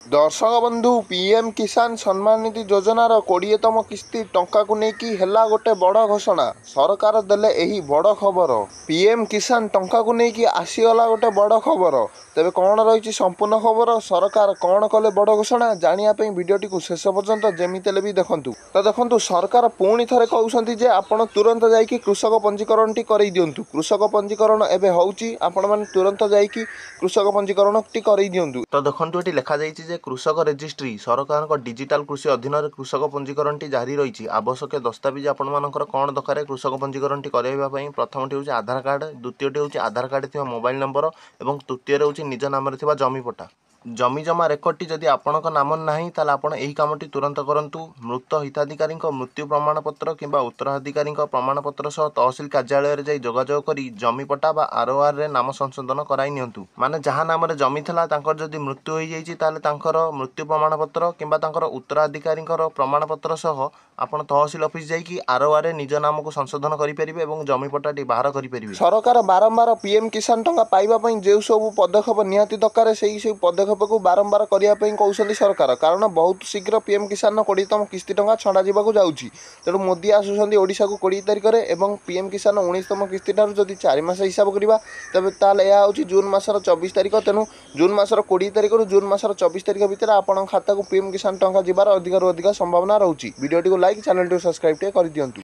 दर्शक बंधु पीएम किसान सम्मान निधि योजनार 20तम किस्ती टंका को लेकिन हेला गोटे बड़ घोषणा। सरकार देले एही बड़ खबर। पीएम किसान टंका को लेकिन आसीगला गोटे बड़ खबर। तेबे कौन रही संपूर्ण खबर, सरकार कौन कले बड़ घोषणा, जानापी भिडटी को शेष पर्यंत जमीते भी देखूँ। तो देखो सरकार पुणी थे कहते जे आपण तुरंत जाकि कृषक पंजीकरण टी कर दिंतु। कृषक पंजीकरण एवं होने तुरंत जाकि कृषक पंजीकरण टी कर दिंतु। तो देखो ये लिखा जाइए कृषक रेजिस्ट्री सरकार डिजिटाल कृषि अधीन कृषक पंजीकरण टी जारी रही। आवश्यक दस्तावेज आपर कौन दरकार कृषक पंजीकरण टी करने प्रथम हूँ आधार कार्ड, द्वितीय हूँ आधार कार्ड थी मोबाइल नंबर और तृतीय हूँ निज नाम जमी पट्टा। जमी जमा रेकर्ड टी जदि आपणक नाम नहीं ताल आपण एही कामटी तुरंत करंतु। मृत हिताधिकारी मृत्यु प्रमाणपत्र किंबा उत्तराधिकारी प्रमाणपत्र सह तहसिल कार्यालय जाई जोगाजोग करी जमी पट्टा बा आरओआर रे नाम संशोधन कराई नियंतु। माने जहाँ नाम जमी थिला तांकर जदि मृत्यु होई जाईची ताले तांकर मृत्यु प्रमाणपत्र किंबा तांकर उत्तराधिकारी प्रमाणपत्र सह आपण तहसिल ऑफिस जाईकी आरओआर रे निज नाम को संशोधन करि परिबे एवं जमी पट्टाटी बाहर करि परिबे। सरकार बारंबार पीएम किसान टंका पाइबा पई जे सब पदक्षेप निहाती दरकार सेही पदक्षेप को बारंबार करने कहते सरकार। कारण बहुत शीघ्र पीएम किसान 20तम किस्ती टंका छड़ा जावाक जाऊँगी। तेणु मोदी आसुँच ओडिशा को 20 तारिख में और पीएम किसान 19तम किस्ती ठार जदि 4 मास हिसाब करवा तेज ताल यह हूँ जून मासर 24 तारिख। तेणु जून मासर 20 तारिख रु जून मासर 24 तारिख भितर आपण खाता को पीएम किसान टंका जीवार अधिक संभावना रोचे। वीडियो को लाइक, चैनल को सब्सक्राइब कर दिंतु।